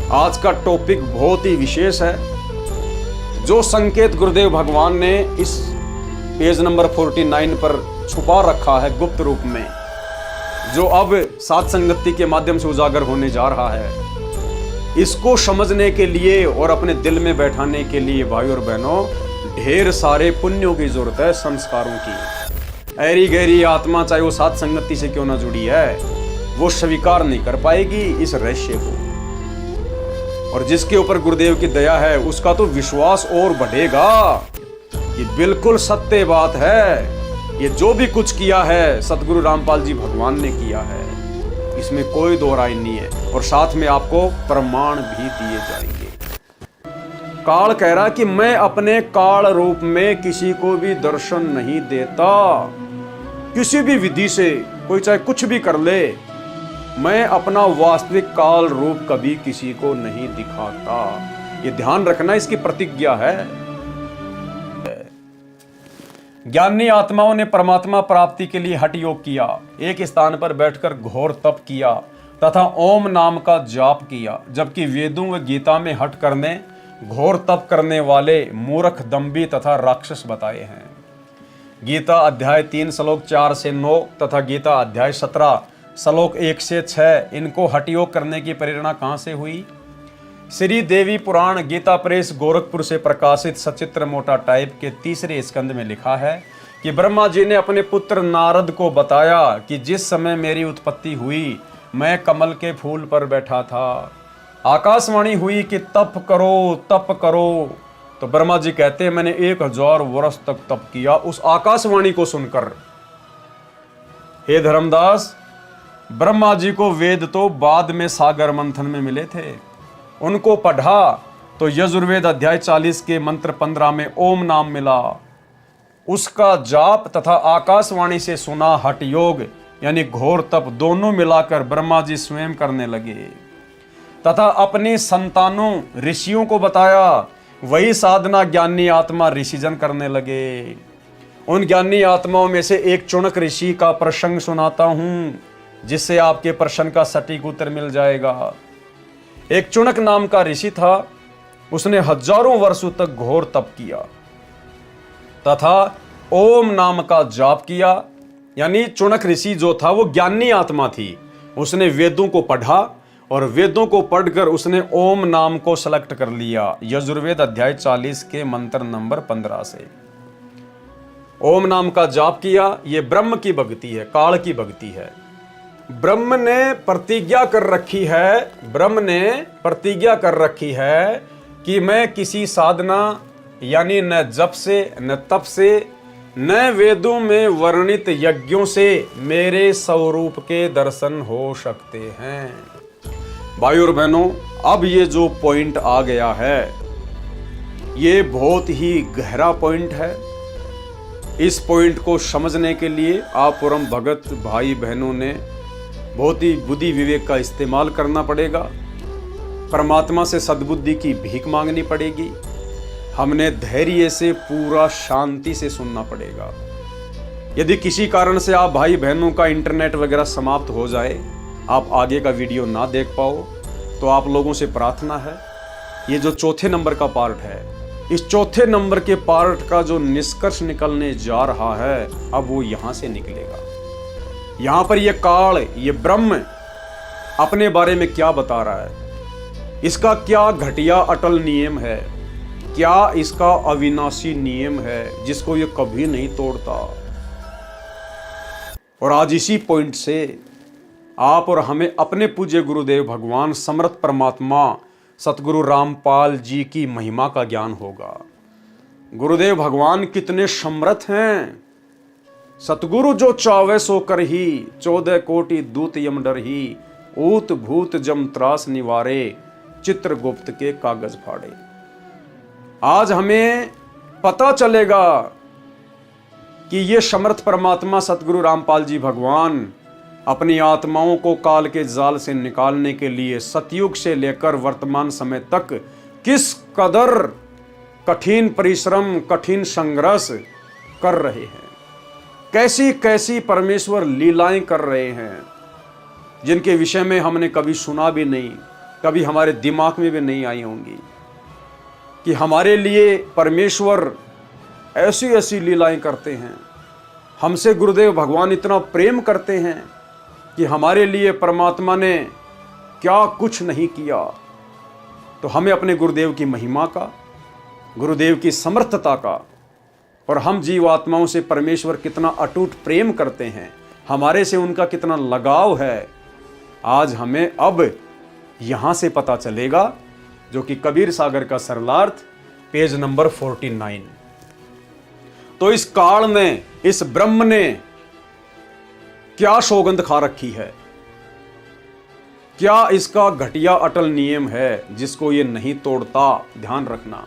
आज का टॉपिक बहुत ही विशेष है। जो संकेत गुरुदेव भगवान ने इस पेज नंबर 49 पर छुपा रखा है गुप्त रूप में, जो अब सात संगति के माध्यम से उजागर होने जा रहा है, इसको समझने के लिए और अपने दिल में बैठाने के लिए भाई और बहनों ढेर सारे पुण्यों की जरूरत है, संस्कारों की। ऐरी गहरी आत्मा चाहे वो सात संगति से क्यों ना जुड़ी है, वो स्वीकार नहीं कर पाएगी इस रहस्य को। और जिसके ऊपर गुरुदेव की दया है उसका तो विश्वास और बढ़ेगा। ये बिल्कुल सत्य बात है। ये जो भी कुछ किया है सतगुरु रामपाल जी भगवान ने किया है, इसमें कोई दो राय नहीं है। और साथ में आपको प्रमाण भी दिए जाएंगे। काल कह रहा कि मैं अपने काल रूप में किसी को भी दर्शन नहीं देता। किसी भी विधि से कोई चाहे कुछ भी कर ले, मैं अपना वास्तविक काल रूप कभी किसी को नहीं दिखाता। ये ध्यान रखना, इसकी प्रतिज्ञा है। ज्ञानी आत्माओं ने परमात्मा प्राप्ति के लिए हठ योग किया, एक स्थान पर बैठकर घोर तप किया तथा ओम नाम का जाप किया, जबकि वेदों व गीता में हठ करने घोर तप करने वाले मूर्ख, दंभी तथा राक्षस बताए हैं। गीता अध्याय 3 श्लोक 4 से 9 तथा गीता अध्याय 17 श्लोक 1 से 6, इनको हठ योग करने की प्रेरणा कहां से हुई? श्री देवी पुराण गीता प्रेस गोरखपुर से प्रकाशित सचित्र मोटा टाइप के 3रे स्कंद में लिखा है कि ब्रह्मा जी ने अपने पुत्र नारद को बताया कि जिस समय मेरी उत्पत्ति हुई मैं कमल के फूल पर बैठा था। आकाशवाणी हुई कि तप करो तप करो। तो ब्रह्मा जी कहते हैं मैंने 1000 वर्ष तक तप किया उस आकाशवाणी को सुनकर। हे धर्मदास, ब्रह्मा जी को वेद तो बाद में सागर मंथन में मिले थे। उनको पढ़ा तो यजुर्वेद अध्याय 40 के मंत्र 15 में ओम नाम मिला। उसका जाप तथा आकाशवाणी से सुना हठ योग यानी घोर तप दोनों मिलाकर ब्रह्मा जी स्वयं करने लगे तथा अपने संतानों ऋषियों को बताया। वही साधना ज्ञानी आत्मा ऋषिजन करने लगे। उन ज्ञानी आत्माओं में से एक चुनक ऋषि का प्रसंग सुनाता हूं, जिससे आपके प्रश्न का सटीक उत्तर मिल जाएगा। एक चुनक नाम का ऋषि था। उसने हजारों वर्षों तक घोर तप किया तथा ओम नाम का जाप किया। यानी चुनक ऋषि जो था वो ज्ञानी आत्मा थी। उसने वेदों को पढ़ा और वेदों को पढ़कर उसने ओम नाम को सेलेक्ट कर लिया यजुर्वेद अध्याय 40 के मंत्र नंबर 15 से। ओम नाम का जाप किया। ये ब्रह्म की भक्ति है, काल की भक्ति है। ब्रह्म ने प्रतिज्ञा कर रखी है, ब्रह्म ने प्रतिज्ञा कर रखी है कि मैं किसी साधना यानी न जप से न तप से न वेदों में वर्णित यज्ञों से मेरे स्वरूप के दर्शन हो सकते हैं। भाई और बहनों, अब ये जो पॉइंट आ गया है ये बहुत ही गहरा पॉइंट है। इस पॉइंट को समझने के लिए आप परम भगत भाई बहनों ने बहुत ही बुद्धि विवेक का इस्तेमाल करना पड़ेगा। परमात्मा से सद्बुद्धि की भीख मांगनी पड़ेगी। हमने धैर्य से पूरा शांति से सुनना पड़ेगा। यदि किसी कारण से आप भाई बहनों का इंटरनेट वगैरह समाप्त हो जाए, आप आगे का वीडियो ना देख पाओ, तो आप लोगों से प्रार्थना है ये जो चौथे नंबर का पार्ट है, इस चौथे नंबर के पार्ट का जो निष्कर्ष निकलने जा रहा है अब वो यहां से निकलेगा। यहां पर ये काल, ये ब्रह्म अपने बारे में क्या बता रहा है, इसका क्या घटिया अटल नियम है, क्या इसका अविनाशी नियम है जिसको ये कभी नहीं तोड़ता। और आज इसी पॉइंट से आप और हमें अपने पूज्य गुरुदेव भगवान समर्थ परमात्मा सतगुरु रामपाल जी की महिमा का ज्ञान होगा। गुरुदेव भगवान कितने समर्थ हैं। सतगुरु जो चावे सो कर ही, 14 कोटि दूत यम डर ही, ऊत भूत जम त्रास निवारे, चित्रगुप्त के कागज फाड़े। आज हमें पता चलेगा कि ये समर्थ परमात्मा सतगुरु रामपाल जी भगवान अपनी आत्माओं को काल के जाल से निकालने के लिए सतयुग से लेकर वर्तमान समय तक किस कदर कठिन परिश्रम, कठिन संघर्ष कर रहे हैं, कैसी कैसी परमेश्वर लीलाएं कर रहे हैं, जिनके विषय में हमने कभी सुना भी नहीं, कभी हमारे दिमाग में भी नहीं आई होंगी कि हमारे लिए परमेश्वर ऐसी ऐसी लीलाएं करते हैं। हमसे गुरुदेव भगवान इतना प्रेम करते हैं कि हमारे लिए परमात्मा ने क्या कुछ नहीं किया। तो हमें अपने गुरुदेव की महिमा का, गुरुदेव की समर्थता का, और हम जीवात्माओं से परमेश्वर कितना अटूट प्रेम करते हैं, हमारे से उनका कितना लगाव है, आज हमें अब यहाँ से पता चलेगा, जो कि कबीर सागर का सरलार्थ पेज नंबर 49। तो इस काल ने, इस ब्रह्म ने क्या सौगंध खा रखी है, क्या इसका घटिया अटल नियम है जिसको ये नहीं तोड़ता। ध्यान रखना,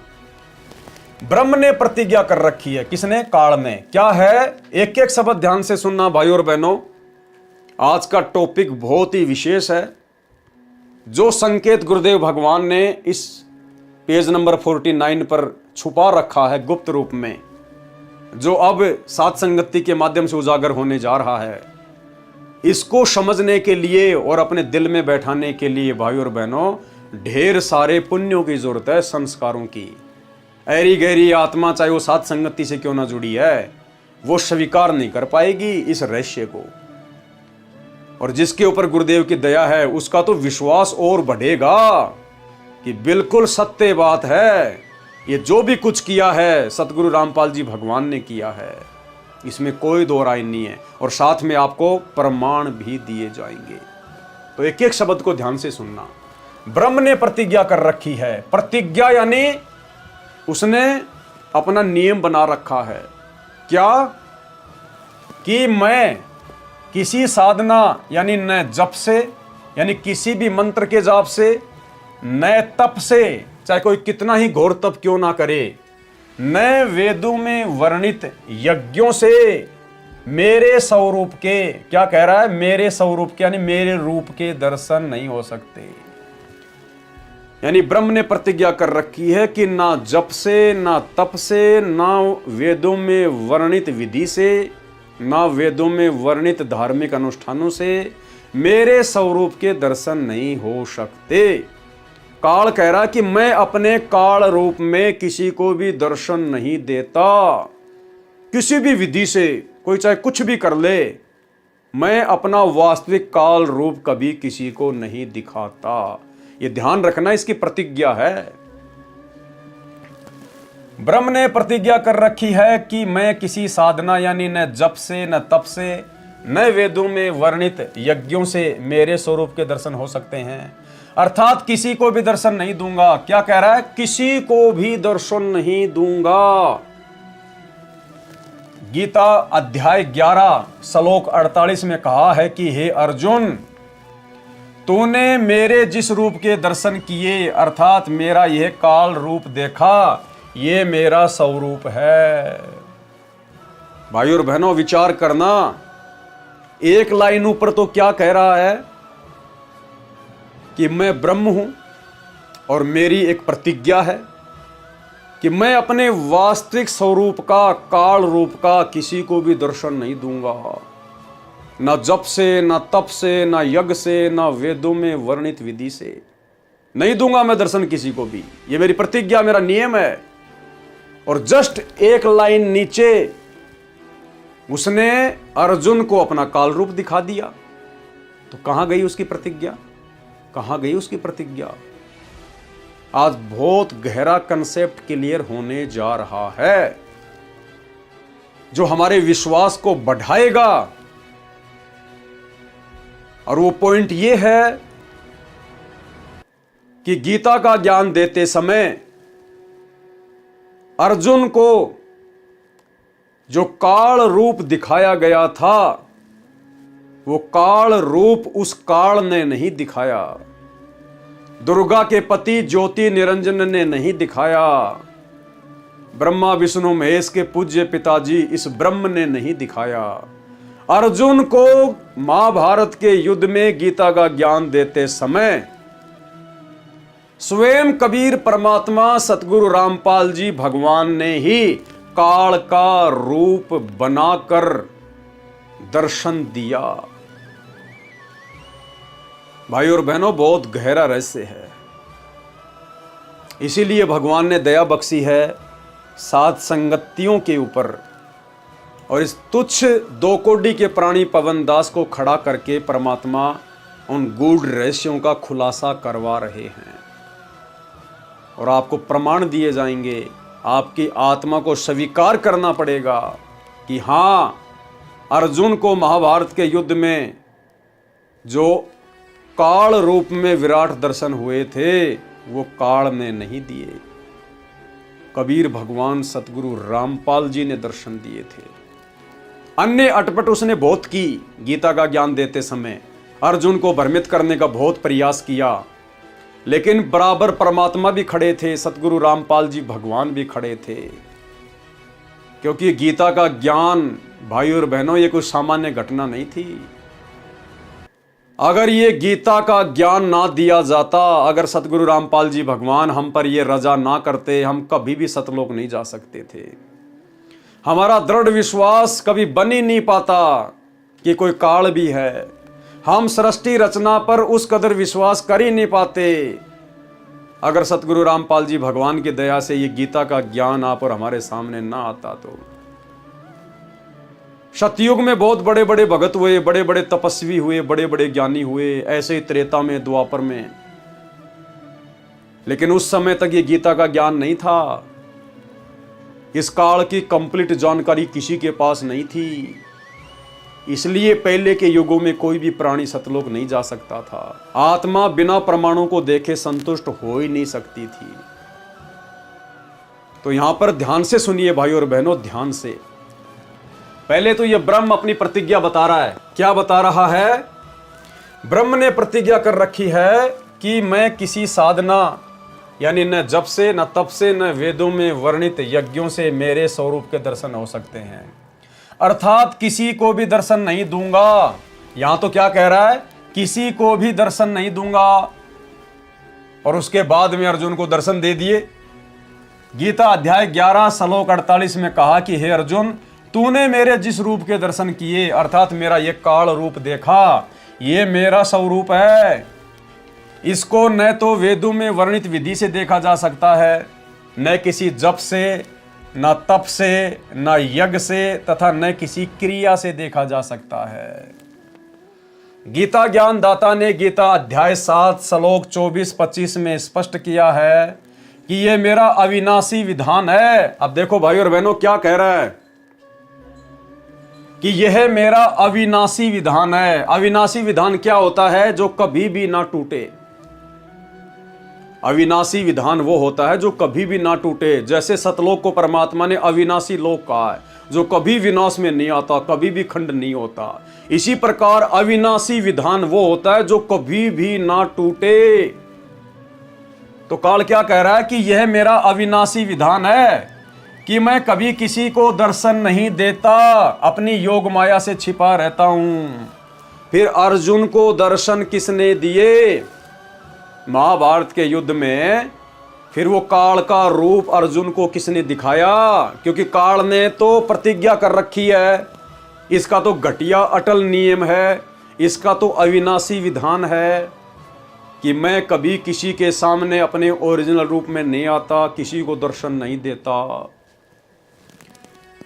ब्रह्म ने प्रतिज्ञा कर रखी है। किसने? काल ने। क्या है? एक एक शब्द ध्यान से सुनना भाई और बहनों, आज का टॉपिक बहुत ही विशेष है। जो संकेत गुरुदेव भगवान ने इस पेज नंबर 49 पर छुपा रखा है गुप्त रूप में, जो अब सात संगति के माध्यम से उजागर होने जा रहा है, इसको समझने के लिए और अपने दिल में बैठाने के लिए भाई और बहनों ढेर सारे पुण्यों की जरूरत है, संस्कारों की। ऐरी गहरी आत्मा चाहे वो सात संगति से क्यों ना जुड़ी है, वो स्वीकार नहीं कर पाएगी इस रहस्य को। और जिसके ऊपर गुरुदेव की दया है उसका तो विश्वास और बढ़ेगा कि बिल्कुल सत्य बात है, ये जो भी कुछ किया है सतगुरु रामपाल जी भगवान ने किया है, इसमें कोई दो राय नहीं है। और साथ में आपको प्रमाण भी दिए जाएंगे। तो एक एक शब्द को ध्यान से सुनना। ब्रह्म ने प्रतिज्ञा कर रखी है। प्रतिज्ञा यानी उसने अपना नियम बना रखा है। क्या? कि मैं किसी साधना यानी न जप से, यानी किसी भी मंत्र के जाप से, न तप से, चाहे कोई कितना ही घोर तप क्यों ना करे, न वेदों में वर्णित यज्ञों से मेरे स्वरूप के, क्या कह रहा है? मेरे स्वरूप के यानी मेरे रूप के दर्शन नहीं हो सकते। यानी ब्रह्म ने प्रतिज्ञा कर रखी है कि ना जप से, ना तप से, ना वेदों में वर्णित विधि से, ना वेदों में वर्णित धार्मिक अनुष्ठानों से मेरे स्वरूप के दर्शन नहीं हो सकते। काल कह रहा कि मैं अपने काल रूप में किसी को भी दर्शन नहीं देता। किसी भी विधि से कोई चाहे कुछ भी कर ले, मैं अपना वास्तविक काल रूप कभी किसी को नहीं दिखाता। ये ध्यान रखना, इसकी प्रतिज्ञा है। ब्रह्म ने प्रतिज्ञा कर रखी है कि मैं किसी साधना यानी न जप से, न तप से, न वेदों में वर्णित यज्ञों से मेरे स्वरूप के दर्शन हो सकते हैं। अर्थात किसी को भी दर्शन नहीं दूंगा। क्या कह रहा है? किसी को भी दर्शन नहीं दूंगा। गीता अध्याय 11 श्लोक 48 में कहा है कि हे अर्जुन, तूने मेरे जिस रूप के दर्शन किए, अर्थात मेरा यह काल रूप देखा, ये मेरा स्वरूप है। भाई और बहनों विचार करना, एक लाइन ऊपर तो क्या कह रहा है कि मैं ब्रह्म हूं और मेरी एक प्रतिज्ञा है कि मैं अपने वास्तविक स्वरूप का, काल रूप का किसी को भी दर्शन नहीं दूंगा। ना जप से, ना तप से, ना यज्ञ से, ना वेदों में वर्णित विधि से नहीं दूंगा मैं दर्शन किसी को भी। ये मेरी प्रतिज्ञा, मेरा नियम है। और जस्ट एक लाइन नीचे उसने अर्जुन को अपना काल रूप दिखा दिया। तो कहां गई उसकी प्रतिज्ञा? कहां गई उसकी प्रतिज्ञा? आज बहुत गहरा कंसेप्ट क्लियर होने जा रहा है, जो हमारे विश्वास को बढ़ाएगा। और वो पॉइंट ये है कि गीता का ज्ञान देते समय अर्जुन को जो काल रूप दिखाया गया था, वो काल रूप उस काल ने नहीं दिखाया। दुर्गा के पति ज्योति निरंजन ने नहीं दिखाया। ब्रह्मा विष्णु महेश के पूज्य पिताजी इस ब्रह्म ने नहीं दिखाया। अर्जुन को महाभारत के युद्ध में गीता का ज्ञान देते समय स्वयं कबीर परमात्मा सतगुरु रामपाल जी भगवान ने ही काल का रूप बनाकर दर्शन दिया। भाई और बहनों, बहुत गहरा रहस्य है। इसीलिए भगवान ने दया बख्शी है सात संगतियों के ऊपर, और इस तुच्छ दो कोडी के प्राणी पवन दास को खड़ा करके परमात्मा उन गूढ़ रहस्यों का खुलासा करवा रहे हैं। और आपको प्रमाण दिए जाएंगे, आपकी आत्मा को स्वीकार करना पड़ेगा कि हाँ, अर्जुन को महाभारत के युद्ध में जो काल रूप में विराट दर्शन हुए थे, वो काल ने नहीं दिए, कबीर भगवान सतगुरु रामपाल जी ने दर्शन दिए थे। अन्य अटपट उसने बहुत की, गीता का ज्ञान देते समय अर्जुन को भ्रमित करने का बहुत प्रयास किया, लेकिन बराबर परमात्मा भी खड़े थे, सतगुरु रामपाल जी भगवान भी खड़े थे। क्योंकि गीता का ज्ञान भाई और बहनों, ये कोई सामान्य घटना नहीं थी। अगर ये गीता का ज्ञान ना दिया जाता, अगर सतगुरु रामपाल जी भगवान हम पर ये रजा ना करते, हम कभी भी सतलोक नहीं जा सकते थे। हमारा दृढ़ विश्वास कभी बन ही नहीं पाता कि कोई काल भी है। हम सृष्टि रचना पर उस कदर विश्वास कर ही नहीं पाते, अगर सतगुरु रामपाल जी भगवान की दया से ये गीता का ज्ञान आप और हमारे सामने ना आता तो। सतयुग में बहुत बड़े बड़े भगत हुए, बड़े बड़े तपस्वी हुए, बड़े बड़े ज्ञानी हुए, ऐसे ही त्रेता में, द्वापर में, लेकिन उस समय तक ये गीता का ज्ञान नहीं था। इस काल की कंप्लीट जानकारी किसी के पास नहीं थी। इसलिए पहले के युगों में कोई भी प्राणी सतलोक नहीं जा सकता था। आत्मा बिना प्रमाणों को देखे संतुष्ट हो ही नहीं सकती थी। तो यहां पर ध्यान से सुनिए भाई और बहनों, ध्यान से। पहले तो ये ब्रह्म अपनी प्रतिज्ञा बता रहा है। क्या बता रहा है? ब्रह्म ने प्रतिज्ञा कर रखी है कि मैं किसी साधना, यानी न जप से, न तप से, न वेदों में वर्णित यज्ञों से मेरे स्वरूप के दर्शन हो सकते हैं। अर्थात किसी को भी दर्शन नहीं दूंगा। यहां तो क्या कह रहा है? किसी को भी दर्शन नहीं दूंगा। और उसके बाद में अर्जुन को दर्शन दे दिए। गीता अध्याय 11 श्लोक 48 में कहा कि हे अर्जुन, तूने मेरे जिस रूप के दर्शन किए, अर्थात मेरा ये काल रूप देखा, ये मेरा स्वरूप है। इसको न तो वेदों में वर्णित विधि से देखा जा सकता है, न किसी जप से, न तप से, न यज्ञ से, तथा न किसी क्रिया से देखा जा सकता है। गीता ज्ञान दाता ने गीता अध्याय 7 श्लोक 24-25 में स्पष्ट किया है कि यह मेरा अविनाशी विधान है। अब देखो भाई और बहनों, क्या कह रहा है कि यह मेरा अविनाशी विधान है। अविनाशी विधान क्या होता है? जो कभी भी ना टूटे। अविनाशी विधान वो होता है जो कभी भी ना टूटे। जैसे सतलोक को परमात्मा ने अविनाशी लोक कहा है, जो कभी विनाश में नहीं आता, कभी भी खंड नहीं होता। इसी प्रकार अविनाशी विधान वो होता है जो कभी भी ना टूटे। तो काल क्या कह रहा है कि यह मेरा अविनाशी विधान है कि मैं कभी किसी को दर्शन नहीं देता, अपनी योग माया से छिपा रहता हूं। फिर अर्जुन को दर्शन किसने दिए? महाभारत के युद्ध में फिर वो काल का रूप अर्जुन को किसने दिखाया? क्योंकि काल ने तो प्रतिज्ञा कर रखी है, इसका तो घटिया अटल नियम है, इसका तो अविनाशी विधान है कि मैं कभी किसी के सामने अपने ओरिजिनल रूप में नहीं आता, किसी को दर्शन नहीं देता।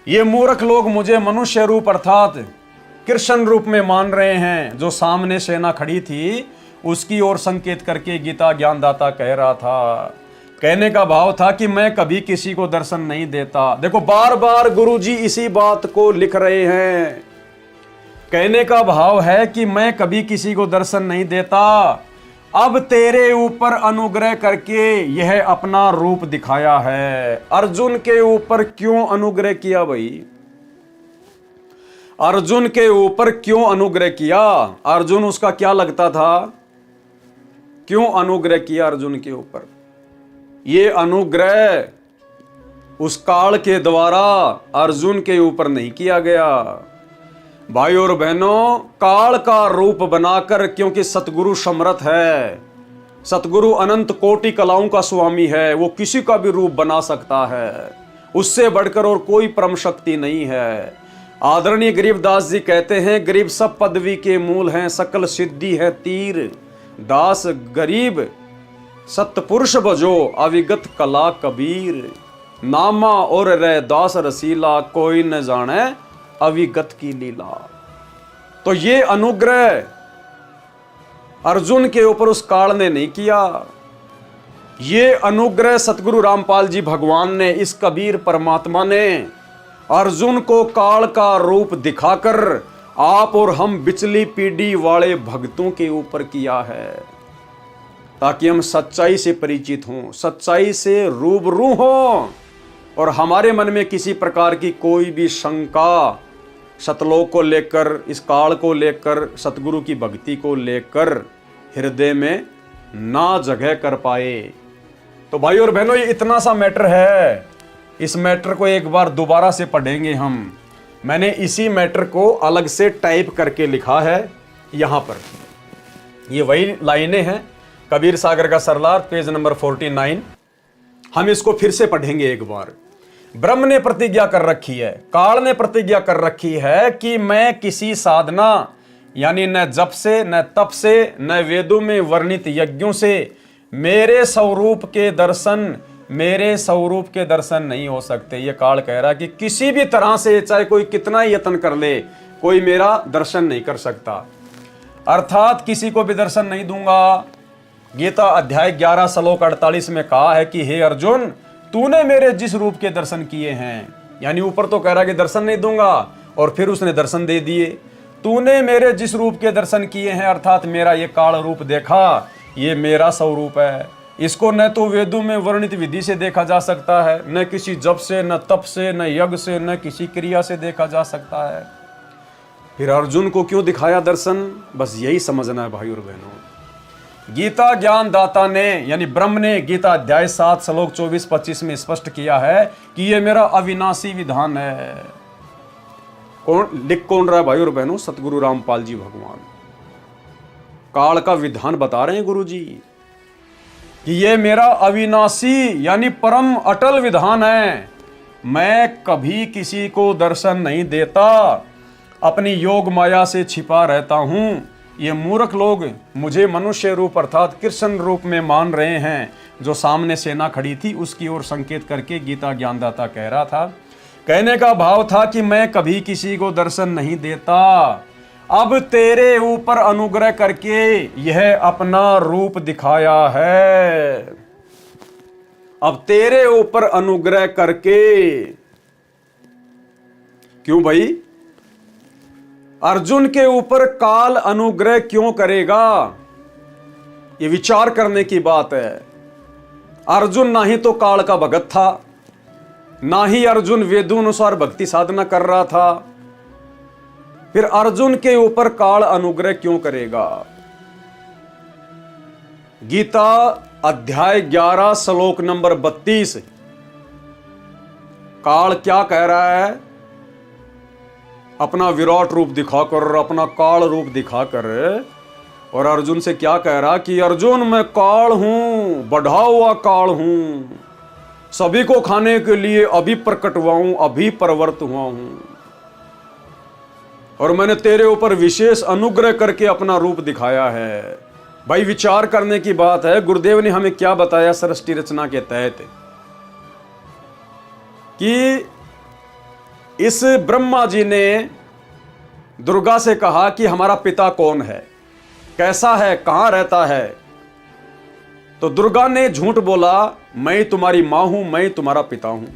ये मूर्ख लोग मुझे मनुष्य रूप अर्थात कृष्ण रूप में मान रहे हैं। जो सामने सेना खड़ी थी उसकी ओर संकेत करके गीता ज्ञानदाता कह रहा था। कहने का भाव था कि मैं कभी किसी को दर्शन नहीं देता। देखो बार बार गुरुजी इसी बात को लिख रहे हैं। कहने का भाव है कि मैं कभी किसी को दर्शन नहीं देता, अब तेरे ऊपर अनुग्रह करके यह अपना रूप दिखाया है। अर्जुन के ऊपर क्यों अनुग्रह किया भाई? अर्जुन के ऊपर क्यों अनुग्रह किया? अर्जुन उसका क्या लगता था? क्यों अनुग्रह किया अर्जुन के ऊपर? ये अनुग्रह उस काल के द्वारा अर्जुन के ऊपर नहीं किया गया। भाई और बहनों, काल का रूप बनाकर, क्योंकि सतगुरु समर्थ है, सतगुरु अनंत कोटि कलाओं का स्वामी है, वो किसी का भी रूप बना सकता है। उससे बढ़कर और कोई परम शक्ति नहीं है। आदरणीय गरीबदास जी कहते हैं, गरीब सब पदवी के मूल हैं, सकल सिद्धि है तीर। दास गरीब सतपुरुष बजो अविगत कला कबीर। नामा और रे दास रसीला कोई न जाने अविगत की लीला। तो ये अनुग्रह अर्जुन के ऊपर उस काल ने नहीं किया, ये अनुग्रह सतगुरु रामपाल जी भगवान ने, इस कबीर परमात्मा ने अर्जुन को काल का रूप दिखाकर आप और हम बिचली पीढ़ी वाले भक्तों के ऊपर किया है, ताकि हम सच्चाई से परिचित हों, सच्चाई से रूबरू हों और हमारे मन में किसी प्रकार की कोई भी शंका सतलोक को लेकर, इस काल को लेकर, सतगुरु की भक्ति को लेकर हृदय में ना जगह कर पाए। तो भाई और बहनों, ये इतना सा मैटर है, इस मैटर को एक बार दोबारा से पढ़ेंगे हम। मैंने इसी मैटर को अलग से टाइप करके लिखा है यहाँ पर। ये वही लाइनें हैं, कबीर सागर का सरलार, पेज नंबर 49। हम इसको फिर से पढ़ेंगे एक बार। ब्रह्म ने प्रतिज्ञा कर रखी है, काल ने प्रतिज्ञा कर रखी है कि मैं किसी साधना यानी न जप से, न तप से, न वेदों में वर्णित यज्ञों से मेरे स्वरूप के दर्शन नहीं हो सकते। ये काल कह रहा है कि किसी भी तरह से, चाहे कोई कितना ही यत्न कर ले, कोई मेरा दर्शन नहीं कर सकता, अर्थात किसी को भी दर्शन नहीं दूंगा। गीता अध्याय 11 श्लोक 48 में कहा है कि हे अर्जुन, तूने मेरे जिस रूप के दर्शन किए हैं, यानी ऊपर तो कह रहा कि दर्शन नहीं दूंगा और फिर उसने दर्शन दे दिए। तूने मेरे जिस रूप के दर्शन किए हैं, अर्थात मेरा ये काल रूप देखा, ये मेरा स्वरूप है। इसको न तो वेदों में वर्णित विधि से देखा जा सकता है, न किसी जप से, न तप से, न यज्ञ से, न किसी क्रिया से देखा जा सकता है। फिर अर्जुन को क्यों दिखाया दर्शन? बस यही समझना है भाई और बहनों। गीता ज्ञान दाता ने यानी ब्रह्म ने गीता अध्याय 7 श्लोक 24-25 में स्पष्ट किया है कि ये मेरा अविनाशी विधान है। कौन रहा है भाई और बहनों? सतगुरु रामपाल जी भगवान काल का विधान बता रहे हैं गुरु जी कि ये मेरा अविनाशी यानी परम अटल विधान है। मैं कभी किसी को दर्शन नहीं देता, अपनी योग माया से छिपा रहता हूं। ये मूर्ख लोग मुझे मनुष्य रूप अर्थात कृष्ण रूप में मान रहे हैं। जो सामने सेना खड़ी थी उसकी ओर संकेत करके गीता ज्ञानदाता कह रहा था। कहने का भाव था कि मैं कभी किसी को दर्शन नहीं देता, अब तेरे ऊपर अनुग्रह करके यह अपना रूप दिखाया है। अब तेरे ऊपर अनुग्रह करके, क्यों भाई? अर्जुन के ऊपर काल अनुग्रह क्यों करेगा? यह विचार करने की बात है। अर्जुन ना ही तो काल का भगत था, ना ही अर्जुन वेदोनुसार भक्ति साधना कर रहा था, फिर अर्जुन के ऊपर काल अनुग्रह क्यों करेगा? गीता अध्याय 11 श्लोक नंबर 32 काल क्या कह रहा है? अपना विराट रूप दिखाकर, अपना काल रूप दिखाकर, और अर्जुन से क्या कह रहा कि अर्जुन मैं काल हूं, बढ़ा हुआ काल हूं, सभी को खाने के लिए अभी प्रकट हुआ हूं, अभी प्रवृत्त हुआ हूं, और मैंने तेरे ऊपर विशेष अनुग्रह करके अपना रूप दिखाया है। भाई विचार करने की बात है। गुरुदेव ने हमें क्या बताया सृष्टि रचना के तहत कि इस ब्रह्मा जी ने दुर्गा से कहा कि हमारा पिता कौन है, कैसा है, कहां रहता है। तो दुर्गा ने झूठ बोला, मैं तुम्हारी मां हूं, मैं तुम्हारा पिता हूं।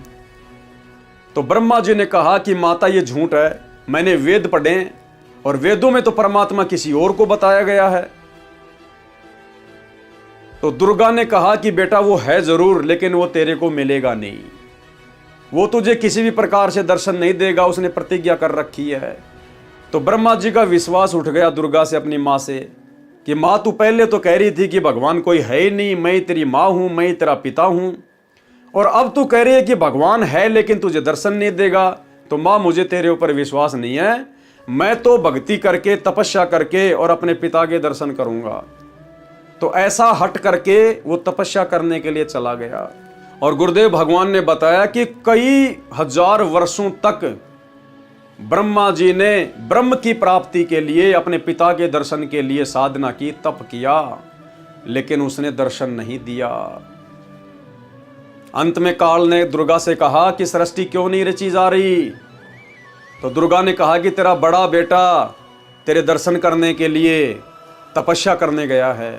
तो ब्रह्मा जी ने कहा कि माता ये झूठ है, मैंने वेद पढ़े और वेदों में तो परमात्मा किसी और को बताया गया है। तो दुर्गा ने कहा कि बेटा वो है जरूर, लेकिन वो तेरे को मिलेगा नहीं, वो तुझे किसी भी प्रकार से दर्शन नहीं देगा, उसने प्रतिज्ञा कर रखी है। तो ब्रह्मा जी का विश्वास उठ गया दुर्गा से, अपनी मां से, कि मां तू पहले तो कह रही थी कि भगवान कोई है ही नहीं, मैं तेरी मां हूं, मैं तेरा पिता हूं, और अब तू कह रही है कि भगवान है लेकिन तुझे दर्शन नहीं देगा। तो मां मुझे तेरे ऊपर विश्वास नहीं है, मैं तो भक्ति करके, तपस्या करके और अपने पिता के दर्शन करूंगा। तो ऐसा हट करके वो तपस्या करने के लिए चला गया। और गुरुदेव भगवान ने बताया कि कई हजार वर्षों तक ब्रह्मा जी ने ब्रह्म की प्राप्ति के लिए, अपने पिता के दर्शन के लिए साधना की, तप किया। लेकिन उसने दर्शन नहीं दिया। अंत में काल ने दुर्गा से कहा कि सृष्टि क्यों नहीं रची जा रही? तो दुर्गा ने कहा कि तेरा बड़ा बेटा तेरे दर्शन करने के लिए तपस्या करने गया है।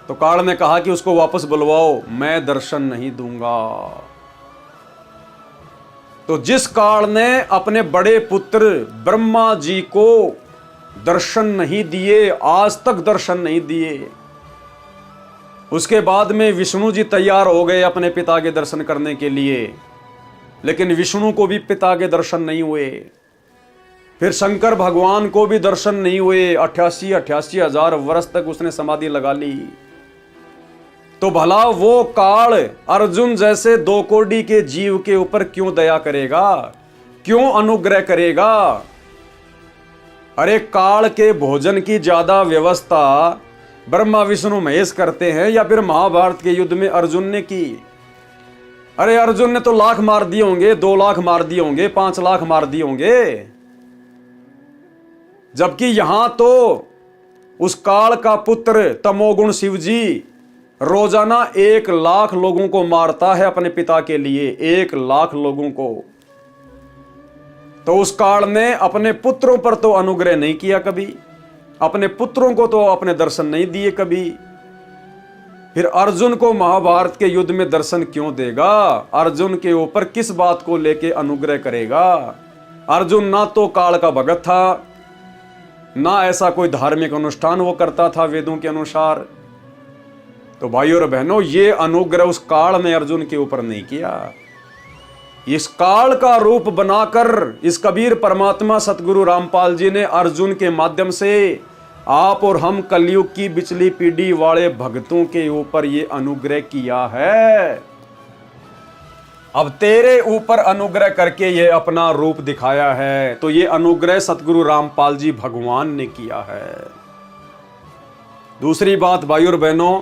तो काल ने कहा कि उसको वापस बुलवाओ, मैं दर्शन नहीं दूंगा। तो जिस काल ने अपने बड़े पुत्र ब्रह्मा जी को दर्शन नहीं दिए, आज तक दर्शन नहीं दिए, उसके बाद में विष्णु जी तैयार हो गए अपने पिता के दर्शन करने के लिए, लेकिन विष्णु को भी पिता के दर्शन नहीं हुए। फिर शंकर भगवान को भी दर्शन नहीं हुए। 88 हजार वर्ष तक उसने समाधि लगा ली। तो भला वो काल अर्जुन जैसे 2 कोटि के जीव के ऊपर क्यों दया करेगा, क्यों अनुग्रह करेगा? अरे काल के भोजन की ज्यादा व्यवस्था ब्रह्मा विष्णु महेश करते हैं या फिर महाभारत के युद्ध में अर्जुन ने की? अरे अर्जुन ने तो लाख मार दिए होंगे, 2 लाख मार दिए होंगे, 5 लाख मार दिए होंगे, जबकि यहां तो उस काल का पुत्र तमोगुण शिव जी रोजाना 1 लाख लोगों को मारता है अपने पिता के लिए, 1 लाख लोगों को। तो उस काल ने अपने पुत्रों पर तो अनुग्रह नहीं किया कभी, अपने पुत्रों को तो अपने दर्शन नहीं दिए कभी। फिर अर्जुन को महाभारत के युद्ध में दर्शन क्यों देगा? अर्जुन के ऊपर किस बात को लेके अनुग्रह करेगा? अर्जुन ना तो काल का भगत था, ना ऐसा कोई धार्मिक अनुष्ठान वो करता था वेदों के अनुसार। तो भाइयों और बहनों, ये अनुग्रह उस काल ने अर्जुन के ऊपर नहीं किया। इस काल का रूप बनाकर इस कबीर परमात्मा सतगुरु रामपाल जी ने अर्जुन के माध्यम से आप और हम कलयुग की बिचली पीढ़ी वाले भक्तों के ऊपर ये अनुग्रह किया है। अब तेरे ऊपर अनुग्रह करके ये अपना रूप दिखाया है, तो ये अनुग्रह सतगुरु रामपाल जी भगवान ने किया है। दूसरी बात भाइयों और बहनों,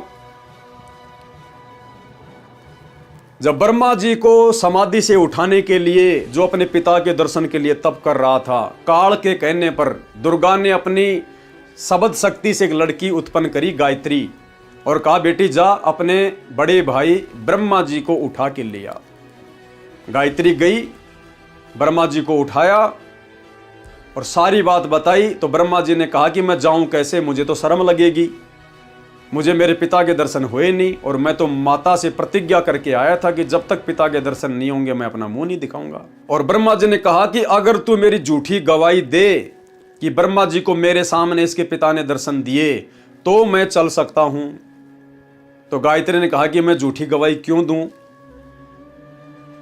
जब ब्रह्मा जी को समाधि से उठाने के लिए जो अपने पिता के दर्शन के लिए तप कर रहा था, काल के कहने पर दुर्गा ने अपनी शब्द शक्ति से एक लड़की उत्पन्न करी, गायत्री, और कहा बेटी जा अपने बड़े भाई ब्रह्मा जी को उठा के लिया। गायत्री गई, ब्रह्मा जी को उठाया और सारी बात बताई। तो ब्रह्मा जी ने कहा कि मैं जाऊं कैसे, मुझे तो शर्म लगेगी, मुझे मेरे पिता के दर्शन हुए नहीं, और मैं तो माता से प्रतिज्ञा करके आया था कि जब तक पिता के दर्शन नहीं होंगे मैं अपना मुंह नहीं दिखाऊंगा। और ब्रह्मा जी ने कहा कि अगर तू मेरी झूठी गवाही दे कि ब्रह्मा जी को मेरे सामने इसके पिता ने दर्शन दिए तो मैं चल सकता हूं। तो गायत्री ने कहा कि मैं झूठी गवाही क्यों दूं,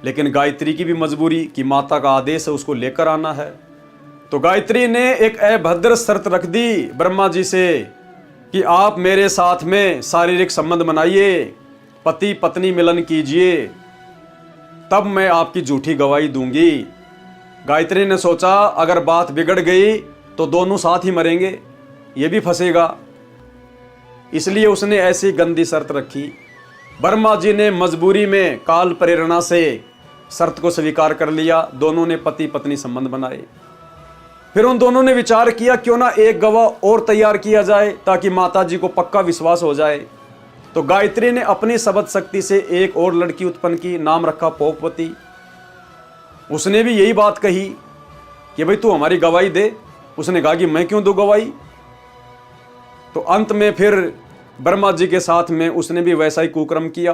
लेकिन गायत्री की भी मजबूरी कि माता का आदेश है, उसको लेकर आना है। तो गायत्री ने एक अभद्र शर्त रख दी ब्रह्मा जी से कि आप मेरे साथ में शारीरिक संबंध बनाइए, पति पत्नी मिलन कीजिए, तब मैं आपकी झूठी गवाही दूंगी। गायत्री ने सोचा अगर बात बिगड़ गई तो दोनों साथ ही मरेंगे, ये भी फंसेगा, इसलिए उसने ऐसी गंदी शर्त रखी। ब्रह्मा जी ने मजबूरी में काल प्रेरणा से शर्त को स्वीकार कर लिया। दोनों ने पति पत्नी संबंध बनाए। फिर उन दोनों ने विचार किया क्यों ना एक गवाह और तैयार किया जाए ताकि माता जी को पक्का विश्वास हो जाए। तो गायत्री ने अपनी शब्द शक्ति से एक और लड़की उत्पन्न की, नाम रखा पोकवती। उसने भी यही बात कही कि भाई तू हमारी गवाही दे। उसने कहा कि मैं क्यों दूं गवाही। तो अंत में फिर ब्रह्मा जी के साथ में उसने भी वैसा ही कुकर्म किया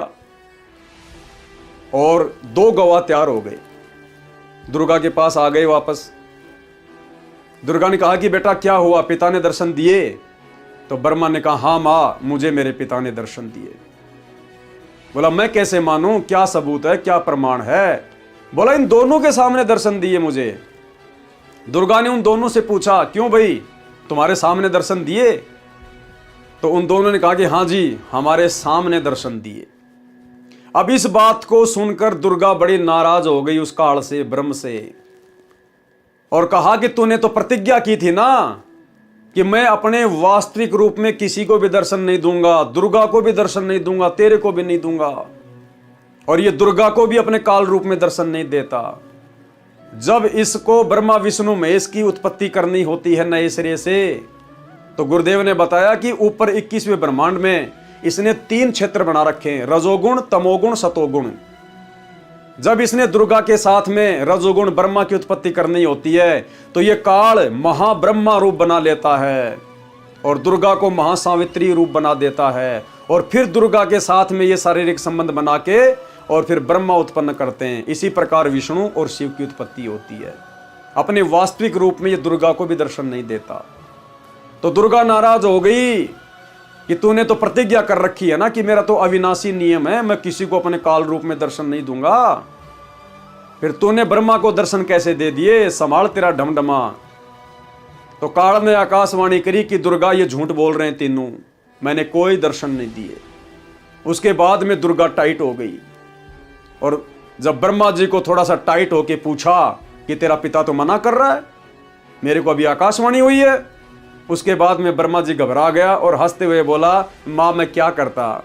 और 2 गवाह तैयार हो गए। दुर्गा के पास आ गए वापस। दुर्गा ने कहा कि बेटा क्या हुआ, पिता ने दर्शन दिए? तो ब्रह्मा ने कहा हाँ माँ, मुझे मेरे पिता ने दर्शन दिए। बोला मैं कैसे मानूं, क्या सबूत है, क्या प्रमाण है? बोला इन दोनों के सामने दर्शन दिए मुझे। दुर्गा ने उन दोनों से पूछा क्यों भाई तुम्हारे सामने दर्शन दिए? तो उन दोनों ने कहा कि हाँ जी हमारे सामने दर्शन दिए। अब इस बात को सुनकर दुर्गा बड़ी नाराज हो गई उस काल से, ब्रह्म से, और कहा कि तूने तो प्रतिज्ञा की थी ना कि मैं अपने वास्तविक रूप में किसी को भी दर्शन नहीं दूंगा, दुर्गा को भी दर्शन नहीं दूंगा, तेरे को भी नहीं दूंगा, और ये दुर्गा को भी अपने काल रूप में दर्शन नहीं देता। जब इसको ब्रह्मा विष्णु महेश की उत्पत्ति करनी होती है नए सिरे से, तो गुरुदेव ने बताया कि ऊपर 21वें ब्रह्मांड में इसने 3 क्षेत्र बना रखे हैं, रजोगुण, तमोगुण, सतोगुण। जब इसने दुर्गा के साथ में रजोगुण ब्रह्मा की उत्पत्ति करनी होती है तो ये काल महाब्रह्मा रूप बना लेता है और दुर्गा को महासावित्री रूप बना देता है, और फिर दुर्गा के साथ में ये शारीरिक संबंध बना के और फिर ब्रह्मा उत्पन्न करते हैं। इसी प्रकार विष्णु और शिव की उत्पत्ति होती है। अपने वास्तविक रूप में ये दुर्गा को भी दर्शन नहीं देता। तो दुर्गा नाराज हो गई कि तूने तो प्रतिज्ञा कर रखी है ना कि मेरा तो अविनाशी नियम है, मैं किसी को अपने काल रूप में दर्शन नहीं दूंगा, फिर तूने ब्रह्मा को दर्शन कैसे दे दिए, संभाल तेरा ढमढमा। तो काल ने आकाशवाणी करी कि दुर्गा ये झूठ बोल रहे हैं तीनों, मैंने कोई दर्शन नहीं दिए। उसके बाद में दुर्गा टाइट हो गई, और जब ब्रह्मा जी को थोड़ा सा टाइट होके पूछा कि तेरा पिता तो मना कर रहा है, मेरे को अभी आकाशवाणी हुई है, उसके बाद में ब्रह्मा जी घबरा गया और हंसते हुए बोला, माँ मैं क्या करता,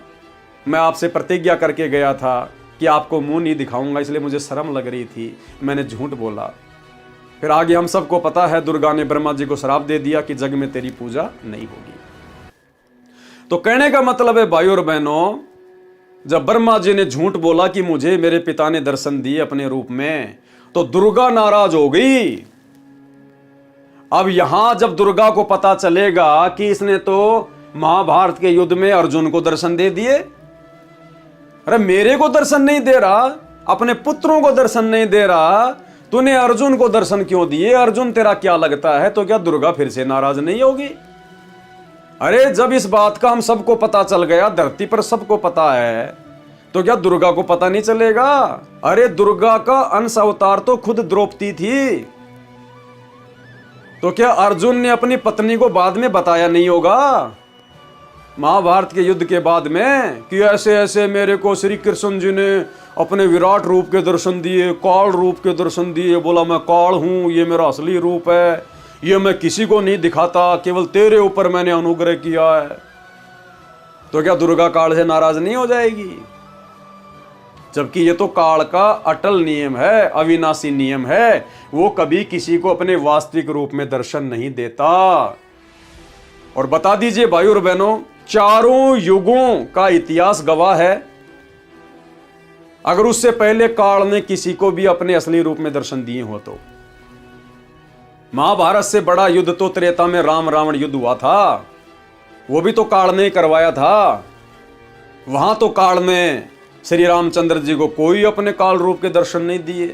मैं आपसे प्रतिज्ञा करके गया था कि आपको मुंह नहीं दिखाऊंगा, इसलिए मुझे शर्म लग रही थी, मैंने झूठ बोला। फिर आगे हम सबको पता है दुर्गा ने ब्रह्मा जी को श्राप दे दिया कि जग में तेरी पूजा नहीं होगी। तो कहने का मतलब है भाई और बहनों, जब ब्रह्मा जी ने झूठ बोला कि मुझे मेरे पिता ने दर्शन दिए अपने रूप में, तो दुर्गा नाराज हो गई। अब यहां जब दुर्गा को पता चलेगा कि इसने तो महाभारत के युद्ध में अर्जुन को दर्शन दे दिए, अरे मेरे को दर्शन नहीं दे रहा, अपने पुत्रों को दर्शन नहीं दे रहा, तूने अर्जुन को दर्शन क्यों दिए, अर्जुन तेरा क्या लगता है, तो क्या दुर्गा फिर से नाराज नहीं होगी? अरे जब इस बात का हम सबको पता चल गया, धरती पर सबको पता है, तो क्या दुर्गा को पता नहीं चलेगा? अरे दुर्गा का अंश अवतार तो खुद द्रौपदी थी, तो क्या अर्जुन ने अपनी पत्नी को बाद में बताया नहीं होगा महाभारत के युद्ध के बाद में कि ऐसे ऐसे मेरे को श्री कृष्ण जी ने अपने विराट रूप के दर्शन दिए, काल रूप के दर्शन दिए, बोला मैं काल हूं, ये मेरा असली रूप है, ये मैं किसी को नहीं दिखाता, केवल तेरे ऊपर मैंने अनुग्रह किया है। तो क्या दुर्गा काल से नाराज नहीं हो जाएगी? जबकि ये तो काल का अटल नियम है, अविनाशी नियम है, वो कभी किसी को अपने वास्तविक रूप में दर्शन नहीं देता। और बता दीजिए भाई और बहनों, चारों युगों का इतिहास गवाह है, अगर उससे पहले काल ने किसी को भी अपने असली रूप में दर्शन दिए हो तो। महाभारत से बड़ा युद्ध तो त्रेता में राम रावण युद्ध हुआ था, वो भी तो काल ने करवाया था। वहां तो काल ने श्री रामचंद्र जी को कोई अपने काल रूप के दर्शन नहीं दिए,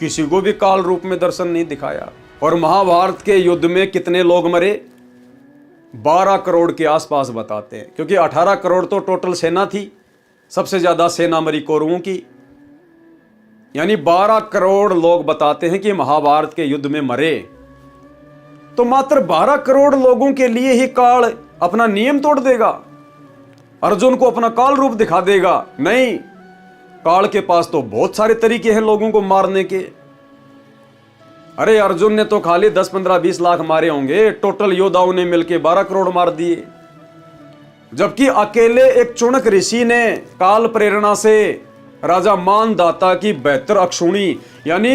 किसी को भी काल रूप में दर्शन नहीं दिखाया। और महाभारत के युद्ध में कितने लोग मरे? 12 करोड़ के आसपास बताते हैं, क्योंकि 18 करोड़ तो टोटल सेना थी, सबसे ज्यादा सेना मरी कौरवों की, यानी 12 करोड़ लोग बताते हैं कि महाभारत के युद्ध में मरे। तो मात्र 12 करोड़ लोगों के लिए ही काल अपना नियम तोड़ देगा, अर्जुन को अपना काल रूप दिखा देगा? नहीं, काल के पास तो बहुत सारे तरीके हैं लोगों को मारने के। अरे अर्जुन ने तो खाली 10, 15, 20 लाख मारे होंगे, टोटल योद्धाओं ने मिलकर 12 करोड़ मार दिए। जबकि अकेले एक चुनक ऋषि ने काल प्रेरणा से राजा मानदाता की 72 अक्षुणी यानी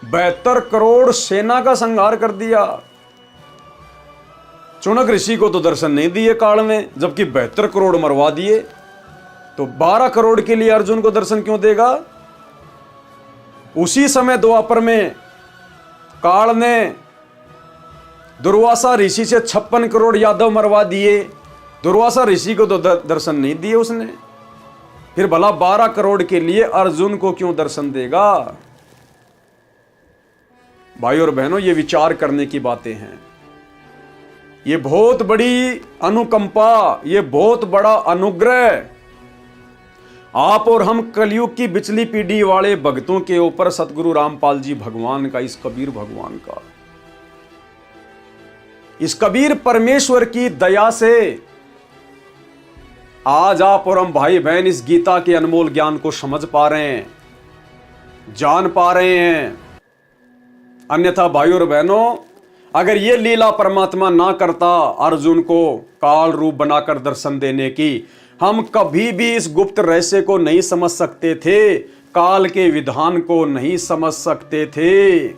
72 करोड़ सेना का संहार कर दिया। चुनक ऋषि को तो दर्शन नहीं दिए काल ने, जबकि 72 करोड़ मरवा दिए। तो 12 करोड़ के लिए अर्जुन को दर्शन क्यों देगा? उसी समय द्वापर में काल ने दुर्वासा ऋषि से 56 करोड़ यादव मरवा दिए, दुर्वासा ऋषि को तो दर्शन नहीं दिए उसने, फिर भला 12 करोड़ के लिए अर्जुन को क्यों दर्शन देगा? भाई और बहनों, ये विचार करने की बातें हैं। ये बहुत बड़ी अनुकंपा, ये बहुत बड़ा अनुग्रह आप और हम कलयुग की बिचली पीढ़ी वाले भक्तों के ऊपर सतगुरु रामपाल जी भगवान का, इस कबीर भगवान का, इस कबीर परमेश्वर की दया से आज आप और हम भाई बहन इस गीता के अनमोल ज्ञान को समझ पा रहे हैं, जान पा रहे हैं। अन्यथा भाई और बहनों, अगर ये लीला परमात्मा ना करता अर्जुन को काल रूप बनाकर दर्शन देने की, हम कभी भी इस गुप्त रहस्य को नहीं समझ सकते थे, काल के विधान को नहीं समझ सकते थे।